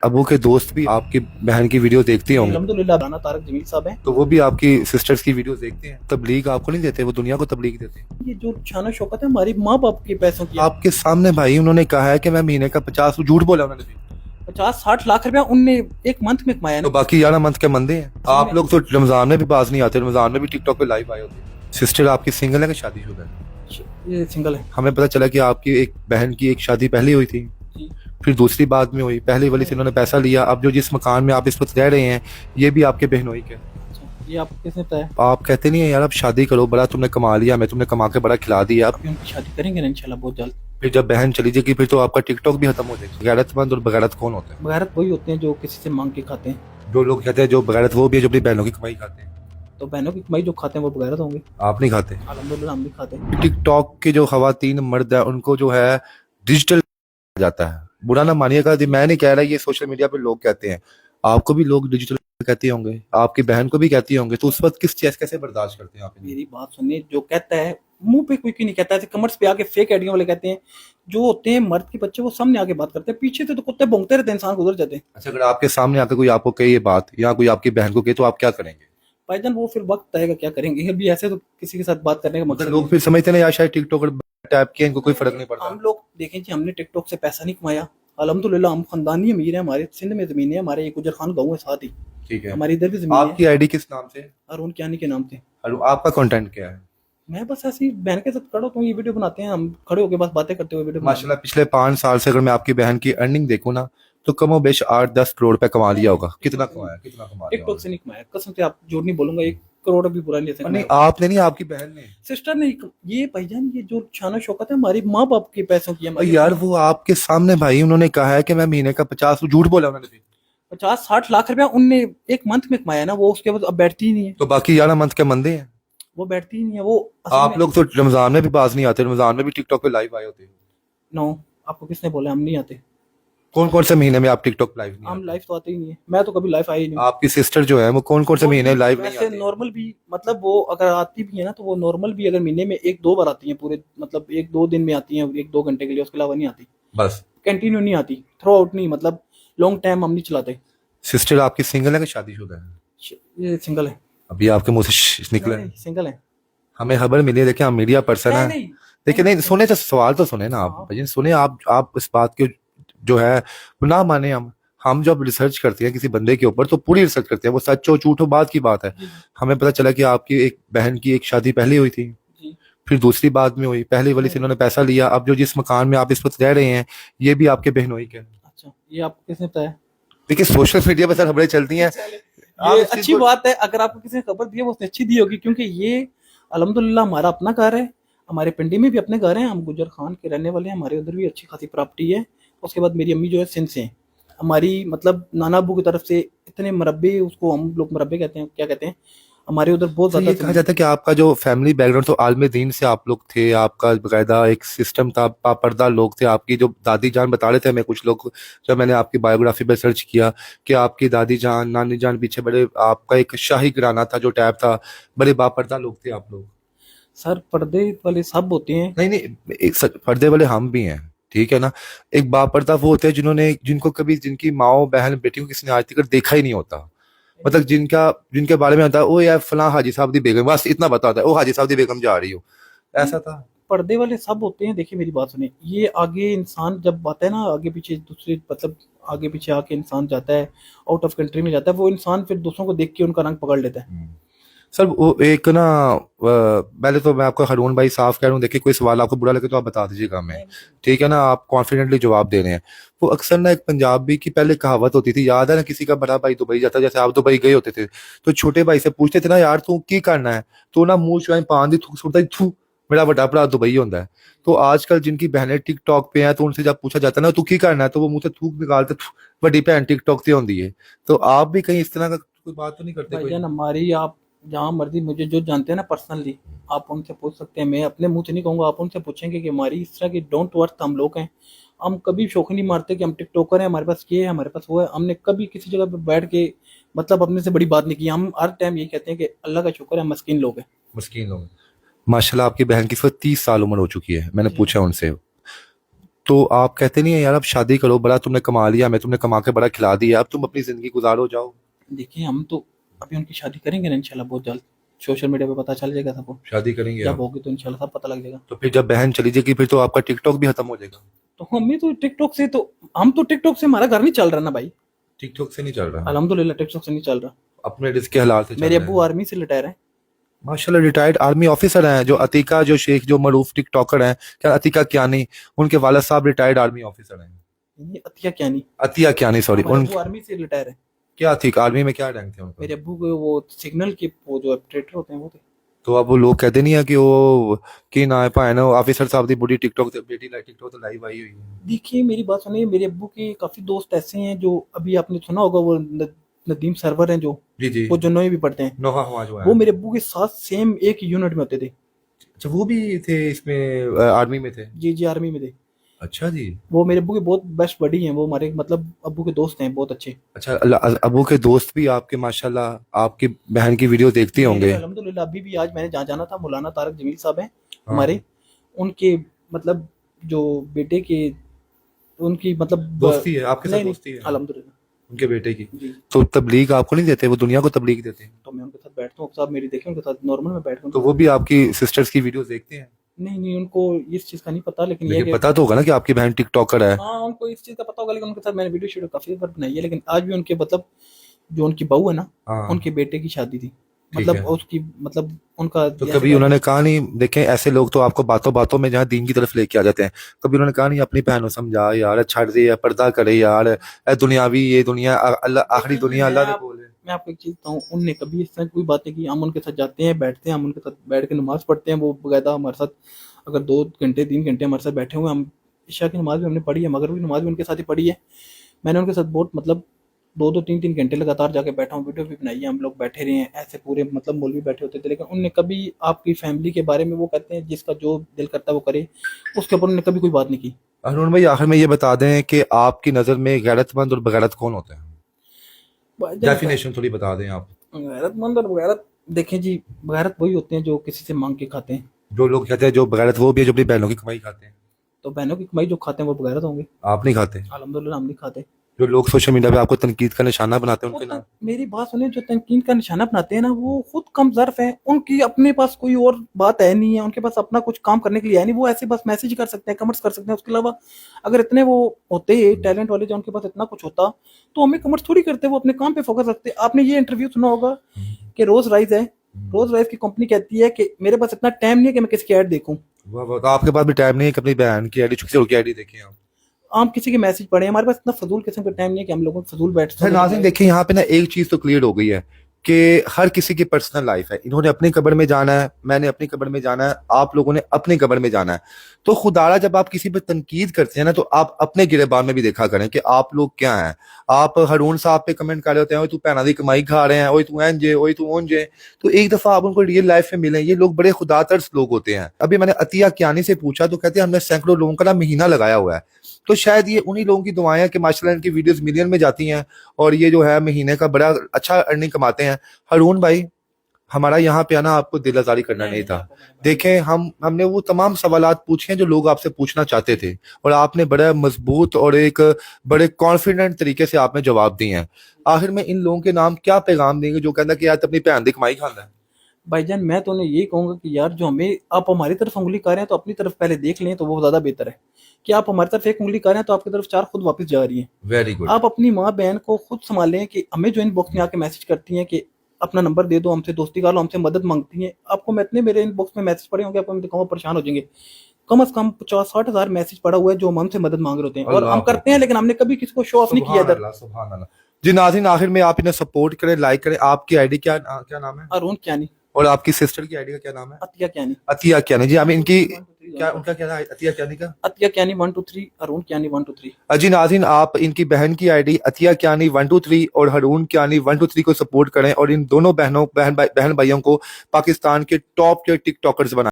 अबू के दोस्त भी आपकी बहन की वीडियो देखते होंगे, अल्हम्दुलिल्लाह राना तारक जमील साहब हैं। तो वो भी आपकी सिस्टर्स की वीडियो देखते हैं। तबलीग आपको नहीं देते, वो दुनिया को तबलीग देते हैं। ये जो शान शौकत है हमारी माँ बाप के पैसों की है। आपके सामने भाई उन्होंने कहा है कि मैं महीने का 50, झूठ बोला उन्होंने भी। 50-60 लाख रुपया उनने एक मंथ में कमाया तो ना। बाकी 11 मंथ के मंदे हैं। आप लोग तो रमजान में भी पास नहीं आते, रमजान में भी टिकटॉक पे लाइव आए होते हैं। सिस्टर आपकी सिंगल है कि शादीशुदा है? ये सिंगल है हमें पता चला कि आपकी एक बहन की एक शादी पहले हुई थी, जी। फिर दूसरी बाद में हुई। पहले वाली से इन्होंने पैसा लिया, अब जो जिस मकान में आप इस वक्त रह रहे हैं ये भी आपके बहनोई के। अच्छा, ये आपको किसने बताया? आप कहते नहीं है यार, अब शादी करो, बड़ा तुमने कमा लिया, मैं तुमने कमा के बड़ा खिला दिया। अब अभी उनकी शादी करेंगे ना इंशाल्लाह बहुत जल्द। फिर जब बहन चली जाएगी फिर तो आपका टिकटॉक भी खत्म हो जाएगा। गैरतमंद और बगैरत कौन होता है? बगैरत वही होते हैं जो किसी से मांग के खाते हैं। जो लोग कहते हैं जो बगैरत वो भी है जो अपनी बहनों की कमाई खाते हैं। तो बहनों की कमाई जो खाते हैं वो बगैरत होंगे। आप नहीं खाते। अल्हम्दुलिल्लाह हम भी खाते हैं। टिकटॉक के जो खवातीन मर्द है उनको जो है डिजिटल जाता है। बुरा ना मानिएगा, मैं नहीं कह रहा, ये सोशल मीडिया पे लोग कहते हैं। आपको भी लोग डिजिटल कहते होंगे, आपकी बहन को भी कहती होंगे, तो उस वक्त किस चीज कैसे बर्दाश्त करते हैं आप? मेरी बात सुनिए, जो कहता है मुंह पे कोई नहीं कहता है, कमेंट्स पे आके फेक आइडिया वाले कहते हैं। जो होते हैं मर्द के बच्चे वो सामने आके बात करते हैं, पीछे से तो कुत्ते भौंकते रहते हैं, इंसान गुजर जाते हैं। अच्छा, अगर आपके सामने आकर कोई आपको कहे ये बात या कोई आपकी बहन को कहे तो आप क्या करेंगे? भाईजान वो फिर वक्त आएगा क्या करेंगे, अभी ऐसे तो किसी के साथ बात करने का मतलब मकसद लोग नहीं फिर समझते ना यार शायद टिकटॉकर टैप किया, इनको कोई फर्क नहीं है। पड़ता। हम लोग देखें जी, हमने टिकटॉक से पैसा नहीं कमाया। अल्हम्दुलिल्लाह हम खानदानी अमीर हैं, हमारे सिंध में जमीन है, हमारे एक गुजर खान गाँव है साथ ही। ठीक है, हमारी इधर भी जमीन आपकी है। आईडी किस नाम से? अरुण कियानी के नाम से। और आपका कंटेंट क्या है? मैं बस ऐसी बहन के साथ खड़ा होता हूँ, ये वीडियो बनाते हैं, हम खड़े होकर बस बातें करते हुए वीडियो बनाते माशाल्लाह पिछले 5 साल से अगर मैं आपकी बहन की अर्निंग देखूं ना, तो कमो बेश 8-10 करोड़ रुपए कमा लिया होगा। कितना कमाया, कितना कमा हैं। लिया टिकटॉक होगा? से नहीं कमाया, कसम से आप झूठ नहीं बोलूंगा, 1 करोड़ भी बुरा नहीं और नहीं, सकता। आपने नहीं, आपकी बहन ने। सिस्टर ने ये भाईजान, ये जो शान शौकत है हमारी माँ बाप के पैसों की है। और यार वो आपके सामने भाई उन्होंने कहा है कि मैं महीने का 50, झूठ बोला उन्होंने भी। 50-60 लाख रुपया उनने एक मंथ में कमाया ना, वो उसके बाद अब बैठती ही नहीं है। तो बाकी 11 मंथ के मंदे हैं। वो बैठती ही नहीं है वो असल आप में। लोग तो रमजान में भी पास नहीं आते, रमजान में भी टिकटॉक पे लाइव आए होते हैं। नो, आपको किसने बोला हम नहीं आते? कौन कौन से महीने में आप टिकटॉक लाइव नहीं हम आते? लाइफ तो आते ही नहीं है, मैं तो कभी लाइफ आई ही नहीं। आपकी सिस्टर जो है वो कौन कौन से महीने लाइव नहीं वैसे आती? नॉर्मल भी, मतलब वो अगर आती भी है ना तो वो नॉर्मल भी अगर महीने में 1-2 बार आती है, पूरे मतलब 1-2 दिन में आती है, 1-2 घंटे के लिए, उसके अलावा नहीं आती। बस। कंटिन्यू नहीं आती, थ्रू आउट नहीं, मतलब लॉन्ग टाइम हम नहीं चलाते। सिस्टर आपकी सिंगल है कि शादीशुदा है? ये सिंगल है। अभी आपके मुंह से निकला है। नहीं, सिंगल है। हमें खबर मिली है, देखिए हम मीडिया पर्सन नहीं है। नहीं देखिए नहीं सुने तो सवाल तो सुने ना आप हाँ। भाई, सुने आप इस बात के जो है वो ना माने। हम जब रिसर्च करते हैं किसी बंदे के ऊपर तो पूरी रिसर्च करते हैं, वो सच हो झूठ हो बात की बात है। जी हमें पता चला कि आपकी एक बहन की एक शादी पहले हुई थी, जी। फिर दूसरी बाद में हुई। पहले वाली से इन्होंने पैसा लिया, अब जो जिस मकान में आप इस वक्त रह रहे हैं ये भी आपके बहनोई के। अच्छा, ये आपको किसने बताया? देखिए सोशल मीडिया पर सर खबरें चलती हैं। आप ये इस चीज अच्छी को- बात है, अगर आपको किसी ने खबर दी है वो उसने अच्छी दी होगी, क्योंकि ये अल्हम्दुलिल्लाह हमारा अपना घर है। हमारे पिंडी में भी अपने घर हैं, हम गुजर खान के रहने वाले हैं, हमारे उधर भी अच्छी खासी प्रॉपर्टी है। उसके बाद मेरी अम्मी जो है सिंध से हैं। हमारी मतलब नाना अबू की तरफ से इतने मरब्बे, उसको हम लोग मरब्बे कहते हैं, क्या कहते हैं, हमारे उधर बहुत तो ये ज्यादा कहा जाता है कि आपका जो फैमिली बैकग्राउंड तो आलम दीन से आप लोग थे, आपका बकायदा एक सिस्टम था, पापर्दा लोग थे। आपकी जो दादी जान बता रहे थे हमें कुछ लोग, जब मैंने आपकी बायोग्राफी पर सर्च किया कि आपकी दादी जान नानी जान पीछे बड़े, आपका एक शाही घराना था जो टैब था, बड़े बापर्दा लोग थे आप लोग। सर पर्दे वाले सब होते हैं। नहीं नहीं, पर्दे वाले हम भी हैं, ठीक है ना। एक बापर्दा वो होते हैं जिन्होंने, जिनको कभी जिनकी माओ बहन बेटियों को किसी ने आज तक देखा ही नहीं होता। मतलब जिनका, जिनके बारे में होता है ओ यार फलां हाजी साहब दी बेगम, बस इतना बता होता है ओ हाजी साहब दी बेगम जा रही हो, ऐसा था। पर्दे वाले सब होते हैं। देखिए मेरी बात सुनिए, ये आगे इंसान जब आता है ना, आगे पीछे दूसरे मतलब आगे पीछे आके इंसान जाता है, आउट ऑफ कंट्री में जाता है, वो इंसान फिर दूसरों को देख के उनका रंग पकड़ लेता है। सर वो एक ना पहले तो मैं आपको हारून भाई साफ कह रहा हूँ, देखिए कोई सवाल आपको बुरा लगे तो आप बता दीजिएगा हमें, ठीक है ना। आप कॉन्फिडेंटली जवाब दे रहे हैं। वो अक्सर ना एक पंजाबी की पहले कहावत होती थी, याद है ना, किसी का बड़ा भाई दुबई जाता, जैसे आप दुबई गए होते थे तो छोटे भाई से पूछते थे ना यार तू की करना है, तो ना मुंह चुआई पान दी थूक सुटता थू, मेरा बड़ा भरा दुबई होता है। तो आजकल जिनकी बहनें टिकटॉक पे हैं तो उनसे जब पूछा जाता है ना तू की करना है, तो वो मुंह से थूक निकालते, बड़ी भैन टिकटॉक से होती है। तो आप भी कहीं इस तरह का कोई बात तो नहीं करते कोई? भाईजान हमारी, आप जहाँ मर्जी मुझे जो जानते हैं ना पर्सनली, आप उनसे पूछ सकते हैं, मैं अपने मुंह से नहीं कहूँगा, आप उनसे पूछेंगे कि हमारी इस तरह की डाउन टू अर्थ हम लोग हैं। हम कभी शौक नहीं मारते कि हम टिकटॉकर हैं, हमारे पास ये है, हमारे पास वो है। हमने कभी किसी जगह पे बैठ के मतलब अपने से बड़ी बात नहीं की। हम हर टाइम यही कहते हैं कि अल्लाह का शुक्र है, हम मस्कीन लोग हैं। मुस्किन लोग। माशाल्लाह आपकी बहन की इस वक्त 30 साल उम्र हो चुकी है, मैंने पूछा उनसे। तो आप कहते नहीं है यार अब शादी करो, बड़ा तुमने कमा लिया, मैं तुमने कमा के बड़ा खिला दिया, अब तुम अपनी जिंदगी गुजारो जाओ। देखिए हम तो अभी उनकी शादी करेंगे ना इंशाल्लाह बहुत जल्द, सोशल मीडिया पे पता चल जाएगा सबको, शादी करेंगे जब आप? होगी तो इंशाल्लाह सब पता लग जाएगा। तो फिर जब बहन चली जाएगी फिर तो आपका टिकटॉक भी खत्म हो जाएगा। तो हमें तो टिकटॉक से तो हम तो टिकटॉक से हमारा घर नहीं चल रहा ना भाई, टिकटॉक से नहीं चल रहा, अल्हम्दुलिल्लाह टिकटॉक से नहीं चल रहा। अपने रिस्क के हालात से चल मेरे रहा अब्बू है। आर्मी से रिटायर है। माशाल्लाह रिटायर्ड आर्मी ऑफिसर हैं जो अतीका, जो शेख, जो मरूफ टिकटॉकर हैं, क्या अतीका कियानी, उनके वालिद साहब रिटायर्ड आर्मी ऑफिसर हैं। ये अतिया क्या नहीं, अतिया कियानी सॉरी, हमारे उन अब्बू आर्मी से रिटायर है। क्या थी आर्मी में, क्या रैंक थे उनका? मेरे अब्बू को वो सिग्नल के वो जो ऑपरेटर होते हैं वो थे। तो अब वो लोग कहते नहीं है कि वो की ना है पाए ना ऑफिसर साहब दी बुढ़ी टिकटॉक ते बेटी टिकटॉक तो लाइव आई हुई है। देखिए मेरी बात सुनिए, मेरे अब्बू के काफी दोस्त ऐसे हैं जो अभी आपने सुना होगा वो नदीम सरवर हैं जो, जी जी। वो जन्नोई भी पढ़ते हैं, नोहा हुआ जो है, वो मेरे अब्बू के साथ सेम एक यूनिट में होते थे। अच्छा वो भी थे इसमें आर्मी में थे? जी जी आर्मी में थे। अच्छा जी। वो मेरे अब्बू के बहुत बेस्ट बडी हैं, वो हमारे मतलब अब्बू के दोस्त हैं बहुत अच्छे। अच्छा अबू के दोस्त भी आपके माशाल्लाह आपकी बहन की वीडियो देखते मेरे होंगे? अल्हम्दुलिल्लाह अभी भी आज मैंने जहाँ जाना था, मौलाना तारक जमील साहब हैं हाँ। हमारे, उनके मतलब जो बेटे के, उनकी मतलब दोस्ती है आपके साथ? नहीं नहीं दोस्ती है अल्हम्दुलिल्लाह उनके बेटे की? जी। तो तबलीग आपको नहीं देते, वो दुनिया को तबलीग देते हैं? तो मैं उनके साथ बैठता हूँ, साहब मेरी देखें उनके साथ नॉर्मल में बैठ तो वो भी आपकी सिस्टर्स की वीडियोस देखते हैं? नहीं नहीं उनको इस चीज़ का नहीं पता, लेकिन ये लेकिन कि पता तो होगा ना कि आपकी बहन टिकटॉकर है। हाँ उनको इस चीज़ का पता होगा, लेकिन उनके साथ मैंने वीडियो शीडियो काफ़ी बार बनाई है, लेकिन आज भी उनके मतलब जो उनकी बहू है ना, हाँ उनके बेटे की शादी थी, ठीक मतलब है। उसकी मतलब उनका तो जैसे कभी उन्होंने कहा नहीं, देखें ऐसे लोग तो आपको बातों बातों में जहाँ दीन की तरफ लेके आ जाते हैं, कभी उन्होंने कहा नहीं अपनी बहन को समझा यार, छड़ दे या पर्दा करे यार, ए दुनियावी ये दुनिया अल्लाह आखिरी दुनिया अल्लाह ने बोले। मैं आपको एक चीज़ बताऊँ, उनने कभी इस तरह की कोई बात नहीं की। हम उनके साथ जाते हैं, बैठते हैं, हम उनके साथ बैठ के नमाज़ पढ़ते हैं, वो बाकायदा हमारे साथ अगर 2 घंटे 3 घंटे हमारे साथ बैठे हुए हैं, हम इशा की नमाज़ भी हमने पढ़ी है, मगरिब की नमाज़ भी उनके साथ ही पढ़ी है। मैंने उनके साथ बहुत मतलब 2-2 3-3 घंटे लगातार जाके बैठा हूँ, वीडियो भी बनाई है, हम लोग बैठे रहे हैं, ऐसे पूरे मतलब मौलवी बैठे होते थे, लेकिन उनने कभी आपकी फैमिली के बारे में, वो कहते हैं जिसका जो दिल करता है वो करे, उसके ऊपर उन्होंने कभी कोई बात नहीं की। अरुण भाई आखिर में ये बता दें कि आपकी नज़र में गैरतमंद और बगैरत कौन होते हैं? डेफिनेशन थोड़ी बता दें आप। गैरतमंद और बगैरत, देखें जी, बगैरत वही होते हैं जो किसी से मांग के खाते हैं। जो लोग कहते हैं जो बगैरत वो भी है जो अपनी बहनों की कमाई खाते हैं। तो बहनों की कमाई जो खाते हैं वो बगैरत होंगे। आप नहीं खाते? अल्हम्दुलिल्लाह हम नहीं खाते। जो लोग सोशल मीडिया पे आपको तनकीद का निशाना बनाते हैं वो उनके नाम? मेरी बात सुने, जो तनकीद का निशाना बनाते हैं ना, वो खुद कम ज़र्फ है, उनकी अपने पास कोई और बात है नहीं है, उनके पास अपना कुछ काम करने के लिए है नहीं, वो ऐसे बस मैसेज कर सकते हैं, कमेंट्स कर सकते हैं। उसके अलावा अगर इतने वो होते टैलेंट वाले, जो उनके पास इतना कुछ होता, तो हमें कमेंट्स थोड़ी करते, वो अपने काम पे फोकस रखते। आपने ये इंटरव्यू सुना होगा कि रोज राइस है, रोज राइस की कंपनी कहती है कि मेरे पास इतना टाइम नहीं है कि मैं किसी की ऐड देखूं। तो आपके पास भी टाइम नहीं है कि अपनी बहन की आईडी, किसी और की आईडी देखें आप? हम किसी के मैसेज पढ़े, हमारे पास इतना फजूल किस्म का टाइम नहीं है कि हम लोगों को फजूल बैठ सर नाज़रीन देखिए यहाँ पे ना एक चीज तो क्लियर हो गई है कि हर किसी की पर्सनल लाइफ है, इन्होंने अपनी कब्र में जाना है, मैंने अपनी कब्र में जाना है, आप लोगों ने अपनी कब्र में जाना है। तो खुदारा जब आप किसी पर तनकीद करते हैं ना, तो आप अपने गिरेबान में भी देखा करें कि आप लोग क्या हैं। आप हरून साहब पे कमेंट कर रहे होते हैं, ओए तू भैना दी कमाई खा रहे हैं, ओए तू एंजे, ओए तू ओंजे, तो एक दफा आप उनको रियल लाइफ में मिलें। ये लोग बड़े खुदातर्स लोग होते हैं। अभी मैंने अतिया कियानी से पूछा तो कहते हैं हमने सैकड़ों लोगों का ना महीना लगाया हुआ है। तो शायद ये उन्हीं लोगों की दुआएं हैं कि माशाल्लाह इनकी वीडियोस मिलियन में जाती हैं और ये जो है महीने का बड़ा अच्छा अर्निंग कमाते हैं। हरून भाई हमारा यहाँ पे आना आपको दिल आजारी करना नहीं था। देखें हमने वो तमाम सवालात पूछे हैं जो लोग आपसे पूछना चाहते थे और आपने बड़ा मजबूत और एक बड़े कॉन्फिडेंट तरीके से आपने जवाब दिए हैं। आखिर में इन लोगों के नाम क्या पैगाम देंगे जो कहता कि यार अपनी भैन दी कमाई खाना है? भाईजान मैं तो उन्हें यही कहूंगा कि यार जो हमें आप हमारी तरफ उंगली कर रहे हैं, तो अपनी तरफ पहले देख लें, तो वो ज्यादा बेहतर है। कि आप हमारी तरफ एक उंगली कर रहे हैं तो आपकी तरफ 4 खुद वापस जा रही हैं। Very good. आप अपनी माँ बहन को खुद संभालें कि हमें जो इनबॉक्स में आके मैसेज करती हैं कि अपना नंबर दे दो, हमसे दोस्ती कर लो, हमसे मदद मांगती हैं, आपको मैं इतने मेरे इनबॉक्स में मैसेज पड़े होंगे, आपको मैं दिखाऊंगा परेशान हो जाएंगे। कम से कम 50-60 हज़ार मैसेज पड़ा हुआ है जो हमसे मदद मांग रहे होते हैं, और हम करते हैं, लेकिन हमने कभी किसी को शो ऑफ नहीं किया इधर। सुभान अल्लाह। जी नाज़रीन आखिर में आप इन्हें सपोर्ट करें, लाइक करें। आपकी आईडी क्या क्या नाम है? अरुण कियानी। और आपकी सिस्टर की आईडी का क्या नाम है? अतिया कियानी। अतिया कियानी। जी हमें इनकी क्या, उनका क्या नाम है? अतिया कियानी का? अतिया कियानी 1 2 3, अरुण कियानी 1 2 3। जी नाज़रीन आप इनकी बहन की आईडी अतिया कियानी 1 2 3 और हरून कियानी 1 2 3 को सपोर्ट करें और इन दोनों बहन भाइयों को पाकिस्तान के टॉप के टिकटॉकर्स बनाएं।